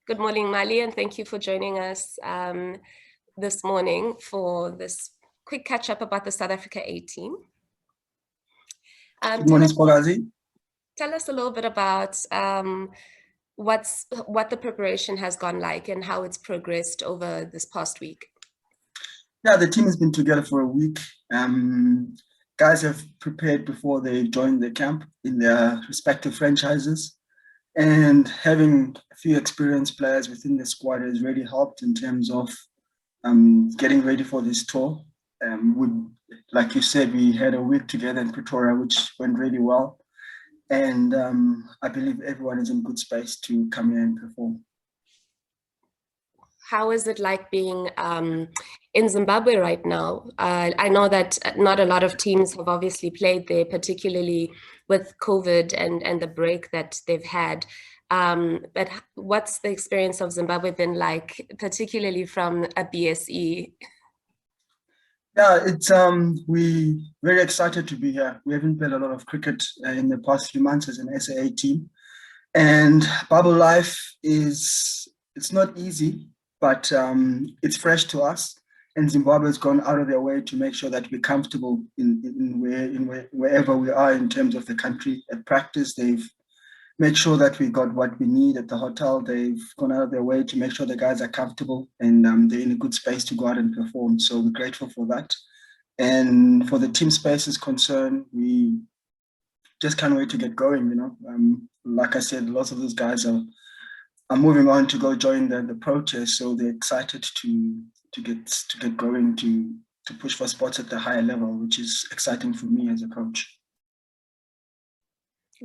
Good morning, Mali, and thank you for joining us this morning for this quick catch-up about the South Africa A team. Good morning, Spolazi. Tell us a little bit about what the preparation has gone like and how it's progressed over this past week. Yeah, the team has been together for a week. Guys have prepared before they joined the camp in their respective franchises. And having a few experienced players within the squad has really helped in terms of getting ready for this tour. Like you said, we had a week together in Pretoria, which went really well. And I believe everyone is in good space to come here and perform. How is it like being in Zimbabwe right now? I know that not a lot of teams have obviously played there, particularly with COVID and the break that they've had. But what's the experience of Zimbabwe been like, particularly from a BSE? Yeah, it's we're very excited to be here. We haven't played a lot of cricket in the past few months as an SAA team, and bubble life it's not easy, but it's fresh to us. And Zimbabwe has gone out of their way to make sure that we're comfortable wherever we are in terms of the country. At practice, they've made sure that we got what we need at the hotel. They've gone out of their way to make sure the guys are comfortable and they're in a good space to go out and perform. So we're grateful for that. And for the team space is concerned, we just can't wait to get going. Like I said, lots of those guys are moving on to go join the protest, so they're excited to get going to push for spots at the higher level, which is exciting for me as a coach.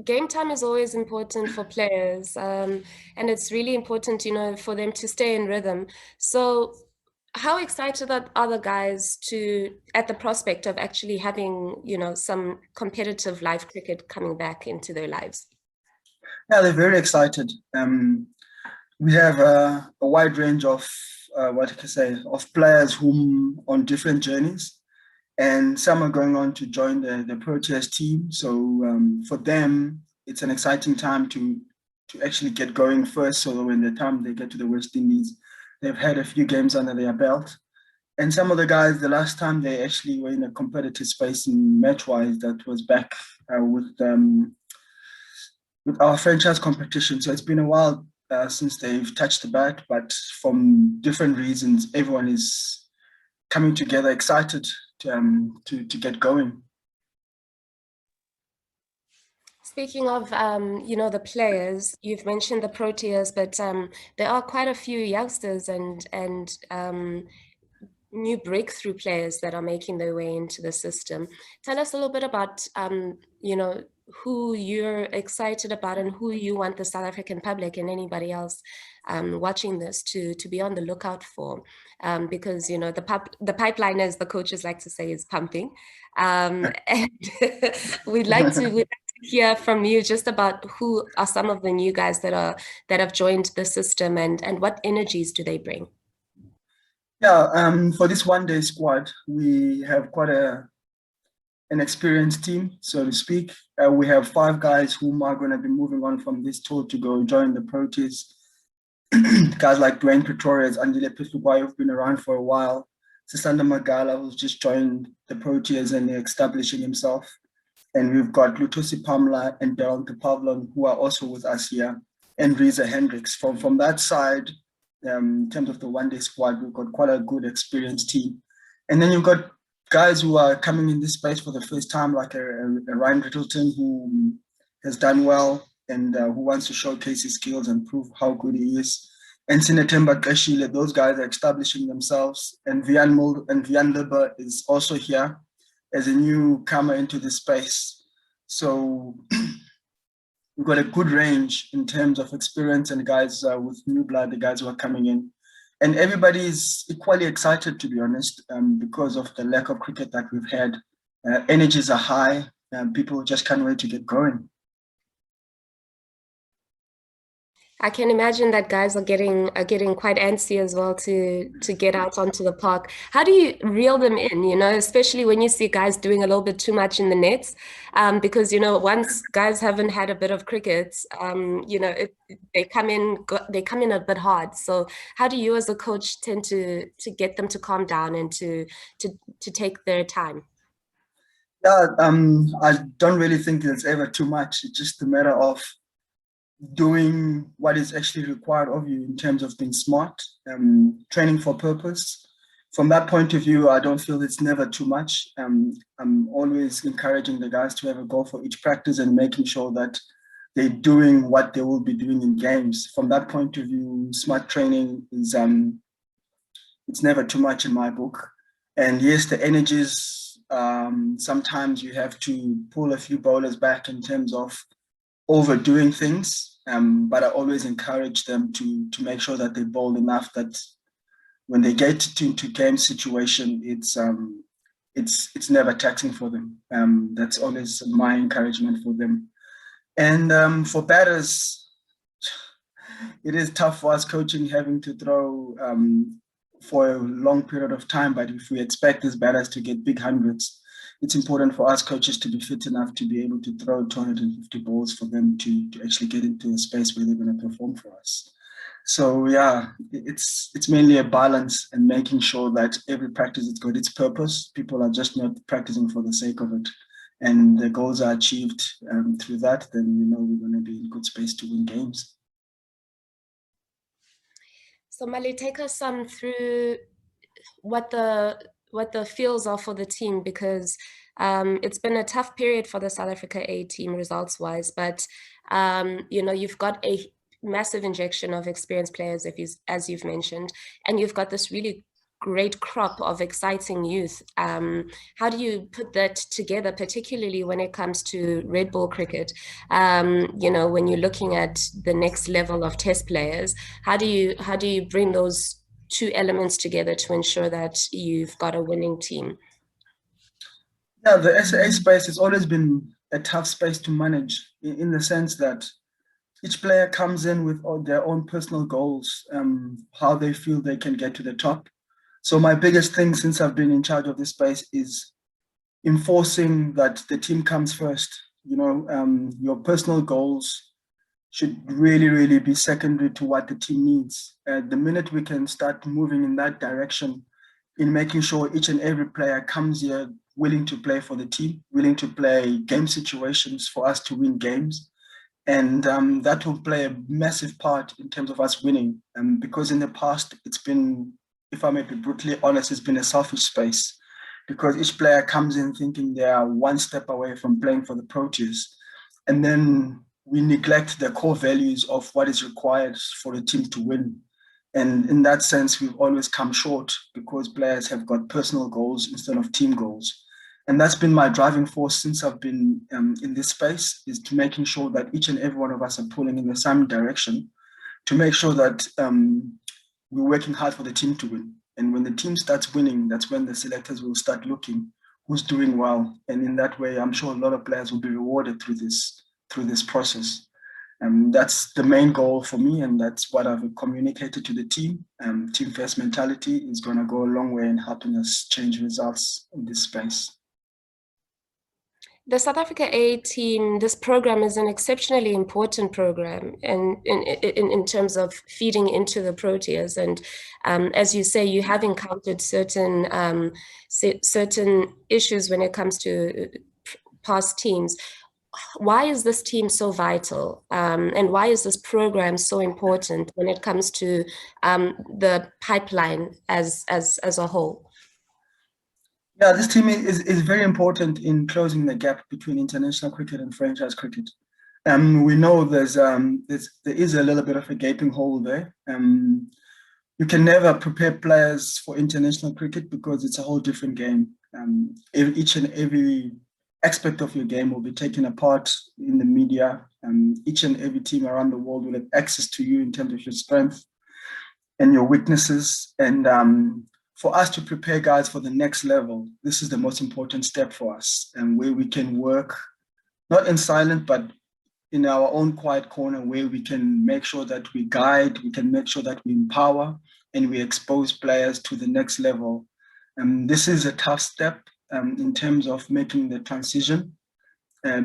Game time is always important for players, and it's really important, for them to stay in rhythm. So how excited are the guys at the prospect of actually having, some competitive live cricket coming back into their lives? Yeah, they're very excited. We have a wide range of of players whom on different journeys, and some are going on to join the Proteas team. So for them, it's an exciting time to actually get going first. So when the time they get to the West Indies, they've had a few games under their belt. And some of the guys, the last time they actually were in a competitive space in match-wise, that was back with our franchise competition. So it's been a while since they've touched the bat, but from different reasons, everyone is coming together, excited to get going. Speaking of, the players, you've mentioned the Proteas, but there are quite a few youngsters and new breakthrough players that are making their way into the system. Tell us a little bit about, who you're excited about and who you want the South African public and anybody else watching this to be on the lookout for, because the pipeline, as the coaches like to say, is pumping, and we'd like to hear from you just about who are some of the new guys that have joined the system and what energies do they bring. Yeah, for this one-day squad, we have quite an experienced team, so to speak. We have 5 guys whom are going to be moving on from this tour to go join the Proteas. Guys like Dwayne Pretorius, Andile Pislubai, who've been around for a while. Sisanda Magala, who's just joined the Proteas and establishing himself. And we've got Lutosi Pamla and Daryl Pavlon, who are also with us here, and Reza Hendricks. From that side, in terms of the one-day squad, we've got quite a good experienced team. And then you've got guys who are coming in this space for the first time, like a Ryan Rittleton, who has done well and who wants to showcase his skills and prove how good he is. And Sinetemba Kashile, those guys are establishing themselves. And Vian Liber is also here as a newcomer into the space. So we've got a good range in terms of experience and guys with new blood, the guys who are coming in. And everybody is equally excited, to be honest, because of the lack of cricket that we've had. Energies are high, and people just can't wait to get going. I can imagine that guys are getting quite antsy as well to get out onto the park. How do you reel them in, especially when you see guys doing a little bit too much in the nets? Because once guys haven't had a bit of cricket, they come in a bit hard. So how do you as a coach tend to get them to calm down and to take their time? Yeah, I don't really think it's ever too much. It's just a matter of doing what is actually required of you in terms of being smart, training for purpose. From that point of view, I don't feel it's never too much. I'm always encouraging the guys to have a goal for each practice and making sure that they're doing what they will be doing in games. From that point of view, smart training is it's never too much in my book. And yes, the energies, sometimes you have to pull a few bowlers back in terms of overdoing things. But I always encourage them to make sure that they bowl enough that when they get into game situation, it's never taxing for them. That's always my encouragement for them. And for batters, it is tough for us coaching having to throw for a long period of time. But if we expect these batters to get big hundreds, it's important for us coaches to be fit enough to be able to throw 250 balls for them to actually get into a space where they're going to perform for us. So yeah, it's mainly a balance and making sure that every practice has got its purpose. People are just not practicing for the sake of it. And the goals are achieved through that, then we're going to be in good space to win games. So Mali, take us through what the feels are for the team, because it's been a tough period for the South Africa A team results wise, but you've got a massive injection of experienced players, as you've mentioned, and you've got this really great crop of exciting youth. How do you put that together, particularly when it comes to red ball cricket? When you're looking at the next level of test players, how do you bring those two elements together to ensure that you've got a winning team? Yeah, the SA space has always been a tough space to manage in the sense that each player comes in with all their own personal goals, how they feel they can get to the top. So my biggest thing since I've been in charge of this space is enforcing that the team comes first. Your personal goals should really, really be secondary to what the team needs. The minute we can start moving in that direction, in making sure each and every player comes here willing to play for the team, willing to play game situations for us to win games. And that will play a massive part in terms of us winning. Because in the past, it's been, if I may be brutally honest, it's been a selfish space because each player comes in thinking they are one step away from playing for the Proteas. And then we neglect the core values of what is required for a team to win. And in that sense, we've always come short because players have got personal goals instead of team goals. And that's been my driving force since I've been in this space, is to making sure that each and every one of us are pulling in the same direction to make sure that we're working hard for the team to win. And when the team starts winning, that's when the selectors will start looking who's doing well. And in that way, I'm sure a lot of players will be rewarded through this process. And that's the main goal for me, and that's what I've communicated to the team. Team first mentality is going to go a long way in helping us change results in this space. The South Africa A team, this program is an exceptionally important program and in terms of feeding into the Proteas. And as you say, you have encountered certain issues when it comes to past teams. Why is this team so vital? And why is this program so important when it comes to the pipeline as a whole? Yeah, this team is very important in closing the gap between international cricket and franchise cricket. We know there is a little bit of a gaping hole there. You can never prepare players for international cricket because it's a whole different game. Each and every aspect of your game will be taken apart in the media. Each and every team around the world will have access to you in terms of your strength and your weaknesses. And for us to prepare guys for the next level, this is the most important step for us, and where we can work not in silence, but in our own quiet corner where we can make sure that we guide, we can make sure that we empower, and we expose players to the next level. This is a tough step in terms of making the transition,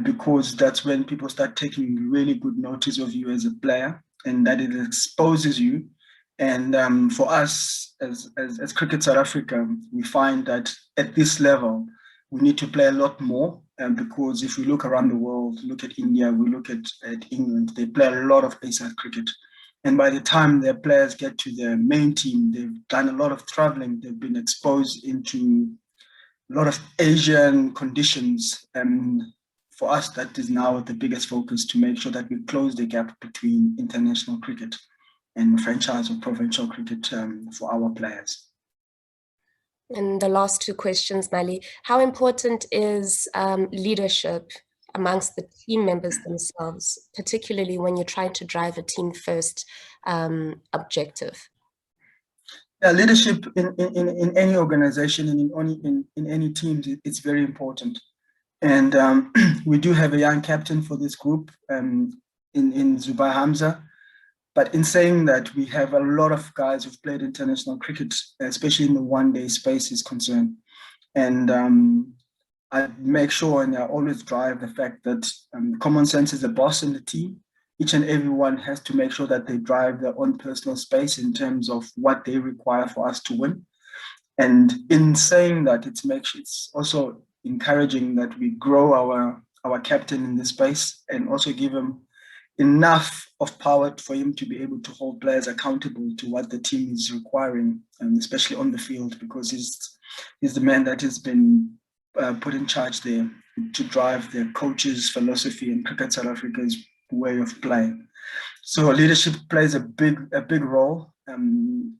because that's when people start taking really good notice of you as a player, and that it exposes you. And for us as Cricket South Africa, we find that at this level, we need to play a lot more, because if we look around the world, look at India, we look at England, they play a lot of A-side cricket. And by the time their players get to the main team, they've done a lot of traveling, they've been exposed into a lot of Asian conditions. And for us, that is now the biggest focus, to make sure that we close the gap between international cricket and franchise or provincial cricket for our players. And the last two questions, Mali, how important is leadership amongst the team members themselves, particularly when you're trying to drive a team first objective? Yeah, leadership in any organization and in any team, it's very important. And we do have a young captain for this group in Zubai Hamza. But in saying that, we have a lot of guys who've played international cricket, especially in the one-day space is concerned. And I make sure and I always drive the fact that common sense is the boss in the team. Each and everyone has to make sure that they drive their own personal space in terms of what they require for us to win. And in saying that, it's also encouraging that we grow our captain in this space, and also give him enough of power for him to be able to hold players accountable to what the team is requiring, and especially on the field, because he's the man that has been put in charge there to drive the coach's philosophy and Cricket South Africa's way of playing. So leadership plays a big role in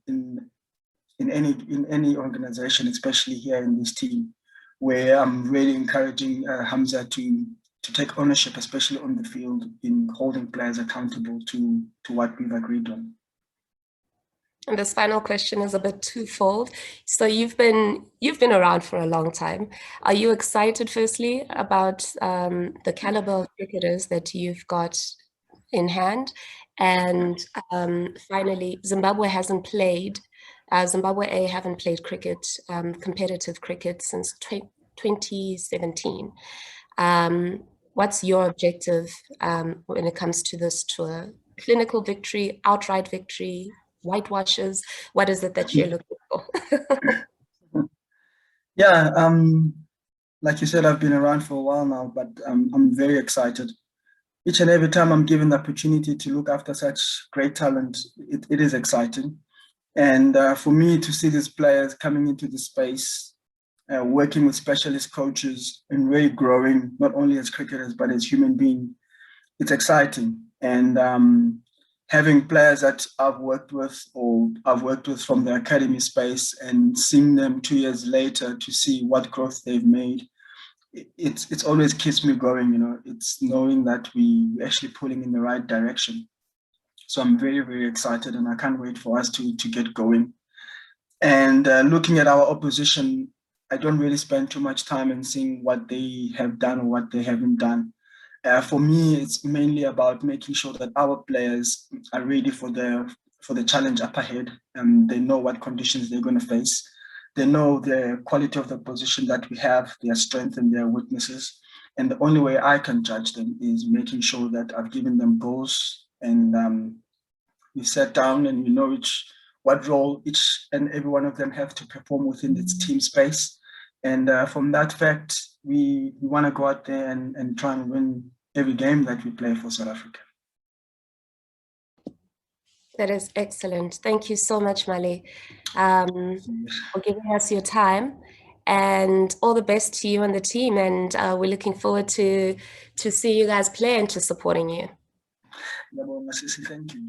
any organization, especially here in this team, where I'm really encouraging Hamza to take ownership, especially on the field, in holding players accountable to what we've agreed on. And this final question is a bit twofold. So you've been around for a long time. Are you excited, firstly, about the caliber of cricketers that you've got in hand? And finally, Zimbabwe A haven't played cricket, competitive cricket, since 2017. What's your objective when it comes to this tour? Clinical victory, outright victory, whitewashes? What is it that you're looking for? Yeah, like you said, I've been around for a while now, but I'm very excited. Each and every time I'm given the opportunity to look after such great talent, it is exciting. And for me to see these players coming into the space, working with specialist coaches and really growing, not only as cricketers, but as human beings, it's exciting. And having players that I've worked with from the academy space, and seeing them 2 years later to see what growth they've made, it's always keeps me going. It's knowing that we're actually pulling in the right direction. So I'm very, very excited, and I can't wait for us to get going. And looking at our opposition, I don't really spend too much time in seeing what they have done or what they haven't done. For me, it's mainly about making sure that our players are ready for the challenge up ahead, and they know what conditions they're going to face. They know the quality of the position that we have, their strengths and their weaknesses. And the only way I can judge them is making sure that I've given them goals, and we sat down and we know what role each and every one of them have to perform within its team space. And from that fact, we want to go out there and try and win every game that we play for South Africa. That is excellent. Thank you so much, Mali, for giving us your time, and all the best to you and the team. And we're looking forward to see you guys play and to supporting you. Thank you.